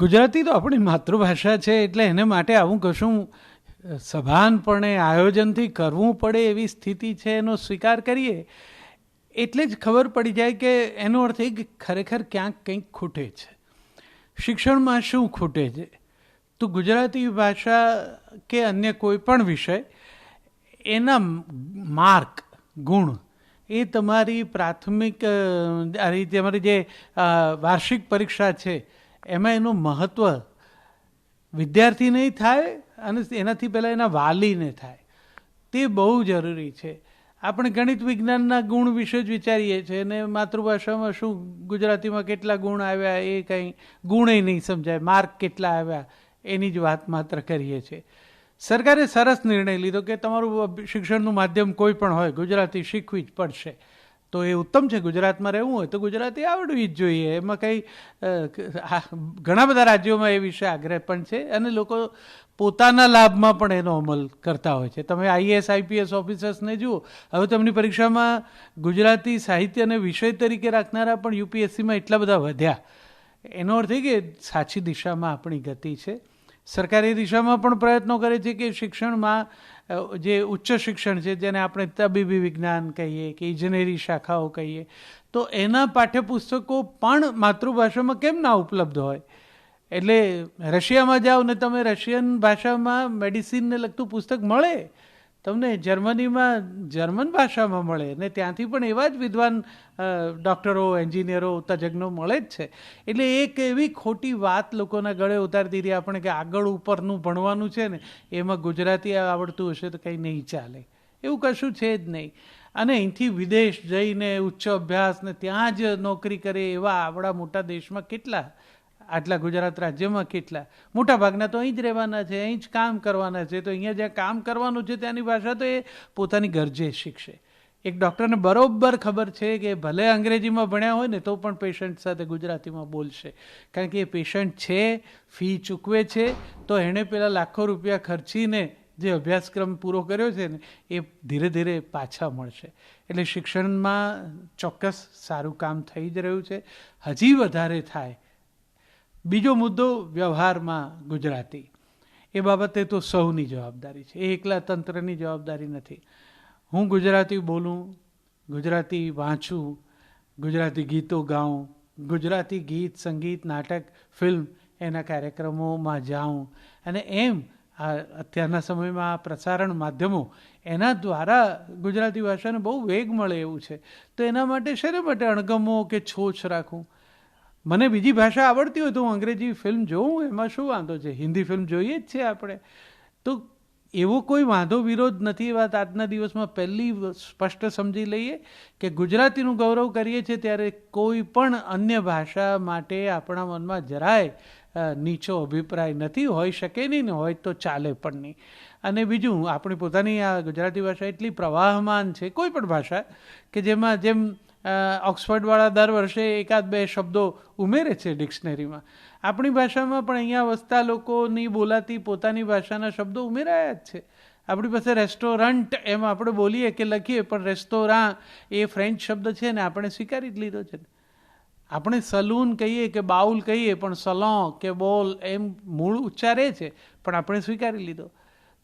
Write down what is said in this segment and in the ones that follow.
ગુજરાતી તો આપણી માતૃભાષા છે, એટલે એને માટે આવું કશું સભાનપણે આયોજનથી કરવું પડે એવી સ્થિતિ છે, એનો સ્વીકાર કરીએ એટલે જ ખબર પડી જાય કે એનો અર્થ એ કે ખરેખર ક્યાંક કંઈક ખૂટે છે. શિક્ષણમાં શું ખૂટે છે? તો ગુજરાતી ભાષા કે અન્ય કોઈ પણ વિષય, એના માર્ક ગુણ એ તમારી પ્રાથમિક તમારી જે વાર્ષિક પરીક્ષા છે એમાં એનું મહત્ત્વ વિદ્યાર્થીને થાય અને એનાથી પહેલાં એના વાલીને થાય, તે બહુ જરૂરી છે. આપણે ગણિત વિજ્ઞાનના ગુણ વિશે જ વિચારીએ છીએ અને માતૃભાષામાં શું ગુજરાતીમાં કેટલા ગુણ આવ્યા એ કંઈ ગુણે નહીં સમજાય, માર્ક કેટલા આવ્યા એની જ વાત માત્ર કરીએ છીએ. સરકારે સરસ નિર્ણય લીધો કે તમારું શિક્ષણનું માધ્યમ કોઈ પણ હોય, ગુજરાતી શીખવી જ પડશે. તો એ ઉત્તમ છે. ગુજરાતમાં રહેવું હોય તો ગુજરાતી આવડવી જ જોઈએ. એમાં કંઈ ઘણા બધા રાજ્યોમાં એ વિશે આગ્રહ પણ છે અને લોકો પોતાના લાભમાં પણ એનો અમલ કરતા હોય છે. તમે આઈએએસ આઈપીએસ ઓફિસર્સને જુઓ, હવે તેમની પરીક્ષામાં ગુજરાતી સાહિત્યને વિષય તરીકે રાખનારા પણ યુપીએસસીમાં એટલા બધા વધ્યા. એનો અર્થ એ કે સાચી દિશામાં આપણી ગતિ છે. સરકાર એ દિશામાં પણ પ્રયત્નો કરે છે કે શિક્ષણમાં જે ઉચ્ચ શિક્ષણ છે, જેને આપણે તબીબી વિજ્ઞાન કહીએ કે ઇજનેરી શાખાઓ કહીએ, તો એના પાઠ્યપુસ્તકો પણ માતૃભાષામાં કેમ ના ઉપલબ્ધ હોય? એટલે રશિયામાં જાઓ ને તમે રશિયન ભાષામાં મેડિસિનને લગતું પુસ્તક મળે, તમને જર્મનીમાં જર્મન ભાષામાં મળે ને ત્યાંથી પણ એવા જ વિદ્વાન ડૉક્ટરો, એન્જિનિયરો, તજજ્ઞો મળે જ છે. એટલે એક એવી ખોટી વાત લોકોના ગળે ઉતારી દીધી આપણે કે આગળ ઉપરનું ભણવાનું છે ને એમાં ગુજરાતી આવડતું હશે તો કંઈ નહીં ચાલે. એવું કશું છે જ નહીં. અને અહીંથી વિદેશ જઈને ઉચ્ચ અભ્યાસ ને ત્યાં જ નોકરી કરે એવા આવડા મોટા દેશમાં કેટલા, આટલા ગુજરાત રાજ્યમાં કેટલા, મોટા ભાગના તો અહીં જ રહેવાના છે, અહીં જ કામ કરવાના છે. તો અહીંયા જ્યાં કામ કરવાનું છે ત્યાંની ભાષા તો એ પોતાની ગરજે શીખશે. એક ડૉક્ટરને બરોબર ખબર છે કે ભલે અંગ્રેજીમાં ભણ્યા હોય ને તો પણ પેશન્ટ સાથે ગુજરાતીમાં બોલશે, કારણ કે એ પેશન્ટ છે, ફી ચૂકવે છે, તો એણે પેલા લાખો રૂપિયા ખર્ચીને જે અભ્યાસક્રમ પૂરો કર્યો છે ને એ ધીરે ધીરે પાછા મળશે. એટલે શિક્ષણમાં ચોક્કસ સારું કામ થઈ જ રહ્યું છે, હજી વધારે થાય. બીજો મુદ્દો વ્યવહારમાં ગુજરાતી, એ બાબતે તો સૌની જવાબદારી છે, એ એકલા તંત્રની જવાબદારી નથી. હું ગુજરાતી બોલું, ગુજરાતી વાંચું, ગુજરાતી ગીતો ગાઉં, ગુજરાતી ગીત, સંગીત, નાટક, ફિલ્મ એના કાર્યક્રમોમાં જાઉં અને એમ અત્યારના સમયમાં આ પ્રસારણ માધ્યમો એના દ્વારા ગુજરાતી ભાષાને બહુ વેગ મળે એવું છે. તો એના માટે શેના માટે અણગમો કે છોછ રાખું? મને બીજી ભાષા આવડતી હોય તો હું અંગ્રેજી ફિલ્મ જોઉં, એમાં શું વાંધો છે? હિન્દી ફિલ્મ જોઈએ જ છે આપણે. તો એવો કોઈ વાંધો વિરોધ નથી. વાત આજના દિવસમાં પહેલી સ્પષ્ટ સમજી લઈએ કે ગુજરાતીનું ગૌરવ કરીએ છીએ ત્યારે કોઈ પણ અન્ય ભાષા માટે આપણા મનમાં જરાય નીચો અભિપ્રાય નથી, હોઈ શકે નહીં ને હોય તો ચાલે પણ નહીં. અને બીજું, આપણી પોતાની આ ગુજરાતી ભાષા એટલી પ્રવાહમાન છે, કોઈ પણ ભાષા કે જેમાં જેમ ઓક્સફર્ડવાળા દર વર્ષે એકાદ બે શબ્દો ઉમેરે છે ડિક્શનરીમાં, આપણી ભાષામાં પણ અહીંયા વસતા લોકોની બોલાતી પોતાની ભાષાના શબ્દો ઉમેરાયા જ છે. આપણી પાસે રેસ્ટોરન્ટ એમ આપણે બોલીએ કે લખીએ, પણ રેસ્ટોરાં એ ફ્રેન્ચ શબ્દ છે ને આપણે સ્વીકારી જ લીધો છે. આપણે સલૂન કહીએ કે બાઉલ કહીએ, પણ સલોં કે બોલ એમ મૂળ ઉચ્ચારે છે, પણ આપણે સ્વીકારી લીધો.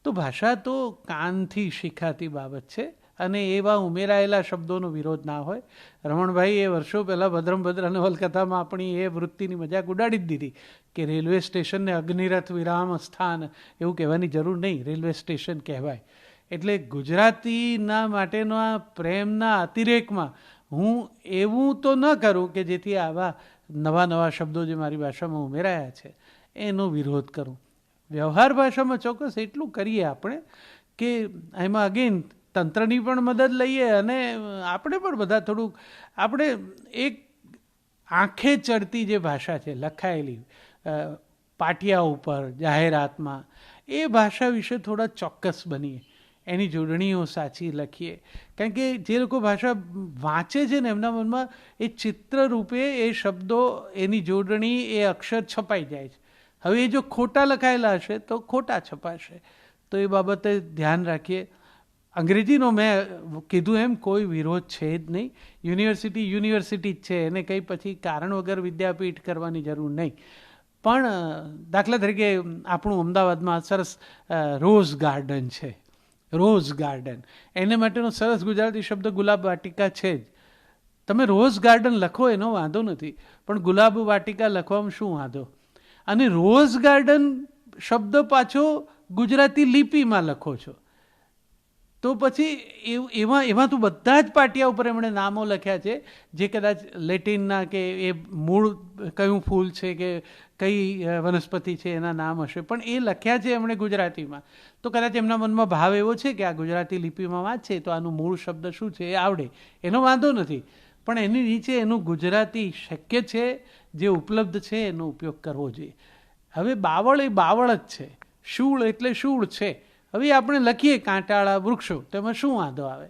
તો ભાષા તો કાનથી શીખાતી બાબત છે અને એવા ઉમેરાયેલા શબ્દોનો વિરોધ ના હોય. રમણભાઈ એ વર્ષો પહેલાં ભદ્રમભદ્ર નવલકથામાં આપણી એ વૃત્તિની મજાક ઉડાડી જ દીધી કે રેલવે સ્ટેશનને અગ્નિરથ વિરામ સ્થાન એવું કહેવાની જરૂર નહીં, રેલવે સ્ટેશન કહેવાય. એટલે ગુજરાતીના માટેના પ્રેમના અતિરેકમાં હું એવું તો ન કરું કે જેથી આવા નવા નવા શબ્દો જે મારી ભાષામાં ઉમેરાયા છે એનો વિરોધ કરું. વ્યવહાર ભાષામાં ચોક્કસ એટલું કરીએ આપણે કે એમાં અગેન તંત્રની પણ મદદ લઈએ અને આપણે પણ બધા થોડુંક, આપણે એક આંખે ચડતી જે ભાષા છે લખાયેલી પાટિયા ઉપર, જાહેરાતમાં, એ ભાષા વિશે થોડા ચોક્કસ બનીએ, એની જોડણીઓ સાચી લખીએ. કારણ કે જે લોકો ભાષા વાંચે છે ને એમના મનમાં એ ચિત્ર રૂપે એ શબ્દો, એની જોડણી, એ અક્ષર છપાઈ જાય છે. હવે એ જો ખોટા લખાયેલા હશે તો ખોટા છપાશે. તો એ બાબતે ધ્યાન રાખીએ. અંગ્રેજીનો મેં કીધું એમ કોઈ વિરોધ છે જ નહીં. યુનિવર્સિટી યુનિવર્સિટી જ છે, એને કંઈ પછી કારણ વગર વિદ્યાપીઠ કરવાની જરૂર નહીં. પણ દાખલા તરીકે આપણું અમદાવાદમાં સરસ રોઝ ગાર્ડન છે, રોઝ ગાર્ડન, એને માટેનો સરસ ગુજરાતી શબ્દ ગુલાબ વાટિકા છે જ. તમે રોઝ ગાર્ડન લખો એનો વાંધો નથી, પણ ગુલાબ વાટિકા લખવામાં શું વાંધો? અને રોઝ ગાર્ડન શબ્દ પાછો ગુજરાતી લિપિમાં લખો છો, તો પછી એમાં તો બધા જ પાટિયા ઉપર એમણે નામો લખ્યા છે જે કદાચ લેટિનના કે એ મૂળ કયું ફૂલ છે કે કઈ વનસ્પતિ છે એના નામ હશે, પણ એ લખ્યા છે એમણે ગુજરાતીમાં. તો કદાચ એમના મનમાં ભાવ એવો છે કે આ ગુજરાતી લિપિમાં વાંચે તો આનું મૂળ શબ્દ શું છે એ આવડે, એનો વાંધો નથી. પણ એની નીચે એનું ગુજરાતી શક્ય છે જે ઉપલબ્ધ છે એનો ઉપયોગ કરવો જોઈએ. હવે બાવળ એ બાવળ જ છે, શૂળ એટલે શૂળ છે. હવે આપણે લખીએ કાંટાળા વૃક્ષો, તેમાં શું વાંધો આવે?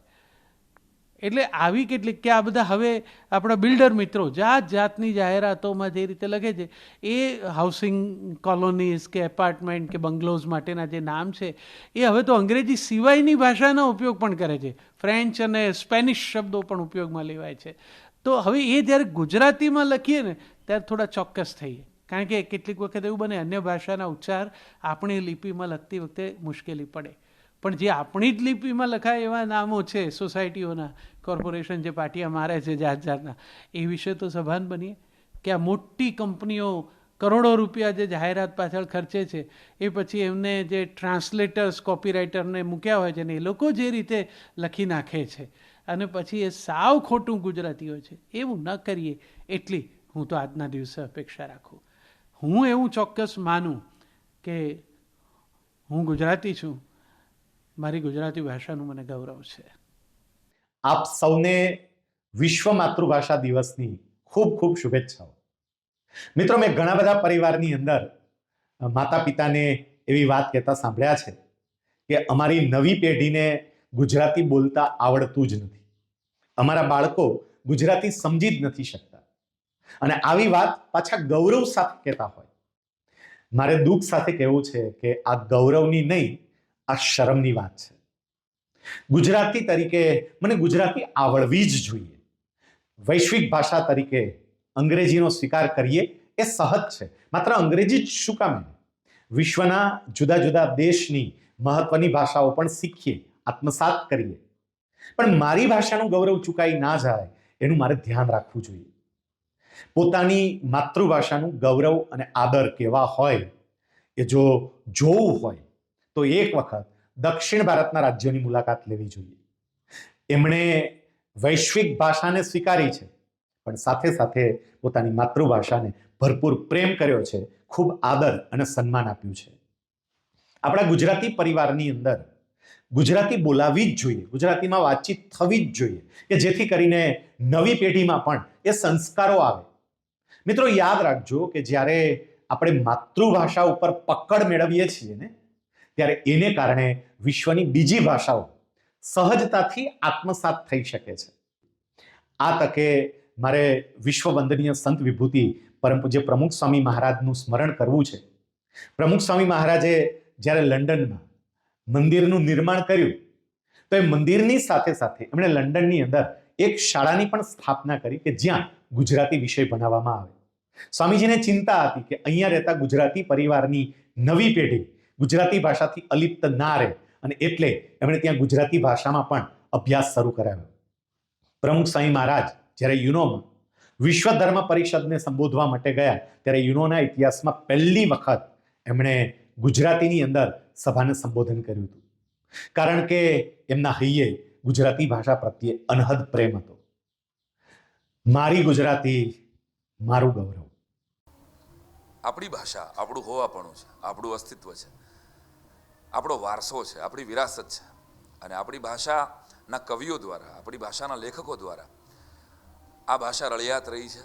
એટલે આવી કેટલીક કે આ બધા હવે આપણા બિલ્ડર મિત્રો જાત જાતની જાહેરાતોમાં જે રીતે લખે છે એ હાઉસિંગ કોલોનીઝ કે એપાર્ટમેન્ટ કે બંગલોઝ માટેના જે નામ છે એ હવે તો અંગ્રેજી સિવાયની ભાષાનો ઉપયોગ પણ કરે છે. ફ્રેન્ચ અને સ્પેનિશ શબ્દો પણ ઉપયોગમાં લેવાય છે. તો હવે એ જ્યારે ગુજરાતીમાં લખીએ ને ત્યારે થોડા ચોક્કસ થઈએ, કારણ કે કેટલીક વખત એવું બને અન્ય ભાષાના ઉચ્ચાર આપણી લિપિમાં લખતી વખતે મુશ્કેલી પડે. પણ જે આપણી જ લિપિમાં લખાય એવા નામો છે સોસાયટીઓના, કોર્પોરેશન જે પાટિયા મારે છે જાત જાતના, એ વિશે તો સભાન બનીએ કે આ મોટી કંપનીઓ કરોડો રૂપિયા જે જાહેરાત પાછળ ખર્ચે છે એ પછી એમને જે ટ્રાન્સલેટર્સ કોપીરાઇટરને મૂક્યા હોય છે ને એ લોકો જે રીતે લખી નાખે છે અને પછી એ સાવ ખોટું ગુજરાતી હોય છે, એવું ન કરીએ એટલી હું તો આજના દિવસે અપેક્ષા રાખું. હું એવું ચોક્કસ માનું કે હું ગુજરાતી છું, મારી ગુજરાતી ભાષાનું મને ગૌરવ છે. આપ સૌને વિશ્વ માતૃભાષા દિવસની ખૂબ ખૂબ શુભેચ્છાઓ. મિત્રો, મેં ઘણા બધા પરિવારની અંદર માતા પિતાને એવી વાત કહેતા સાંભળ્યા છે કે અમારી નવી પેઢીને ગુજરાતી બોલતા આવડતું જ નથી, અમારા બાળકો ગુજરાતી સમજી જ નથી શકતા. અને આવી વાત પાછા ગૌરવ સાથે કહેતા હોય. મારે દુઃખ સાથે કહેવું છે કે આ ગૌરવની નહીં, આ શરમની વાત છે. ગુજરાતી તરીકે મને ગુજરાતી આવડવી જ જોઈએ. વૈશ્વિક ભાષા તરીકે અંગ્રેજીનો સ્વીકાર કરીએ એ સહજ છે. માત્ર અંગ્રેજી જ શું કામ? વિશ્વના જુદા જુદા દેશની મહત્વની ભાષાઓ પણ શીખીએ, આત્મસાત કરીએ. પણ મારી ભાષાનું ગૌરવ ચૂકાઈ ના જાય એનું મારે ધ્યાન રાખવું જોઈએ. પોતાની માતૃભાષાનું ગૌરવ અને આદર કેવા હોય એ જો જોવું હોય તો એક વખત દક્ષિણ ભારતના રાજ્યોની મુલાકાત લેવી જોઈએ. એમણે વૈશ્વિક ભાષાને સ્વીકારી છે, પણ સાથે સાથે પોતાની માતૃભાષાને ભરપૂર પ્રેમ કર્યો છે, ખૂબ આદર અને સન્માન આપ્યું છે. આપણા ગુજરાતી પરિવારની અંદર ગુજરાતી બોલાવી જ જોઈએ, ગુજરાતીમાં વાતચીત થવી જ જોઈએ કે જેથી કરીને નવી પેઢીમાં પણ એ સંસ્કારો આવે. મિત્રો, યાદ રાખજો કે જ્યારે આપણે માતૃભાષા ઉપર પકડ મેળવીએ છીએ ને ત્યારે એને કારણે વિશ્વની બીજી ભાષાઓ સહજતાથી આત્મસાત થઈ શકે છે. આ તકે મારે વિશ્વ વંદનીય સંત વિભૂતિ પરમ પૂજ્ય પ્રમુખ સ્વામી મહારાજનું સ્મરણ કરવું છે. પ્રમુખ સ્વામી મહારાજે જ્યારે લંડનમાં મંદિરનું નિર્માણ કર્યું તો એ મંદિરની સાથે સાથે એમણે લંડનની અંદર એક શાળાની પણ સ્થાપના કરી કે જ્યાં ગુજરાતી વિષય ભણાવવામાં આવે. સ્વામીજીને ચિંતા હતી કે અહીંયા રહેતા ગુજરાતી પરિવારની નવી પેઢી ગુજરાતી ભાષાથી અલિપ્ત ના રહે, અને એટલે એમણે ત્યાં ગુજરાતી ભાષામાં પણ અભ્યાસ શરૂ કરાવ્યો. પ્રમુખ સ્વામી મહારાજ જ્યારે યુનોમાં વિશ્વ ધર્મ પરિષદને સંબોધવા માટે ગયા ત્યારે યુનોના ઇતિહાસમાં પહેલી વખત એમણે ગુજરાતીની અંદર સભાને સંબોધન કર્યું હતું, કારણ કે એમના હૈયે ગુજરાતી ભાષા પ્રત્યે અનહદ પ્રેમ હતો. મારી ગુજરાતી, મારું ગૌરવ. આપણી ભાષા આપણું હોવાપણું છે, આપણું અસ્તિત્વ છે, આપણો વારસો છે, આપણી વિરાસત છે. અને આપણી ભાષાના કવિઓ દ્વારા, આપણી ભાષાના લેખકો દ્વારા આ ભાષા રળિયાત રહી છે.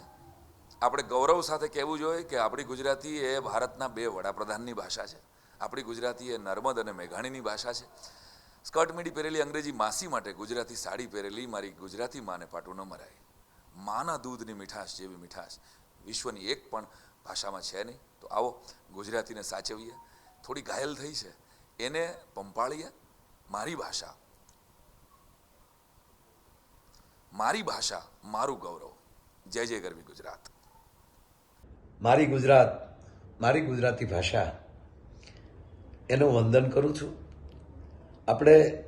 આપણે ગૌરવ સાથે કહેવું જોઈએ કે આપણી ગુજરાતી એ ભારતના 2 વડાપ્રધાનની ભાષા છે. આપણી ગુજરાતી એ નર્મદ અને મેઘાણીની ભાષા છે. સ્કર્ટ મીડી પહેરેલી અંગ્રેજી માસી માટે ગુજરાતી સાડી પહેરેલી મારી ગુજરાતી માને પાટું ન મરાય. માના દૂધની મીઠાશ જેવી મીઠાશ વિશ્વની એક પણ ભાષામાં છે નહીં. તો આવો ગુજરાતીને સાચવીએ. થોડી ઘાયલ થઈ છે એને પંપાળીએ. મારી ભાષા, મારી ભાષા, મારું ગૌરવ. જય જય ગરવી ગુજરાત. મારી ગુજરાત, મારી ગુજરાતી ભાષા એનું વંદન કરું છું. આપણે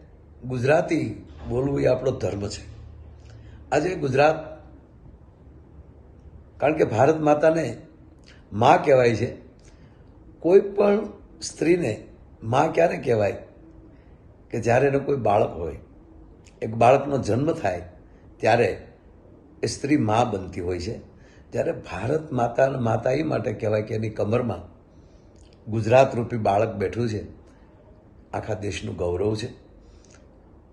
ગુજરાતી બોલવું એ આપણો ધર્મ છે. આજે ગુજરાત, કારણ કે ભારત માતાને માં કહેવાય છે. કોઈ પણ સ્ત્રીને માં ક્યારે કહેવાય કે જ્યારે એનો કોઈ બાળક હોય, એક બાળકનો જન્મ થાય ત્યારે એ સ્ત્રી માં બનતી હોય છે. ત્યારે ભારત માતા એ માટે કહેવાય કે એની કમરમાં ગુજરાત રૂપી બાળક બેઠું છે. આખા દેશનું ગૌરવ છે.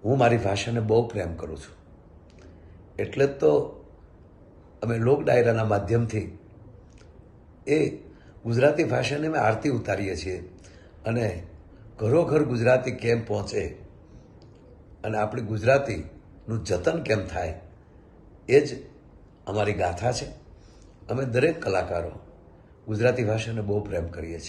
હું મારી ભાષાને બહુ પ્રેમ કરું છું. એટલે જ તો અમે લોક ડાયરાના માધ્યમથી એ ગુજરાતી ભાષાને અમે આરતી ઉતારીએ છીએ અને ઘરોઘર ગુજરાતી કેમ પહોંચે અને આપણી ગુજરાતીનું જતન કેમ થાય એ જ અમારી ગાથા છે. અમે દરેક કલાકારો ગુજરાતી ભાષાને બહુ પ્રેમ કરીએ છીએ.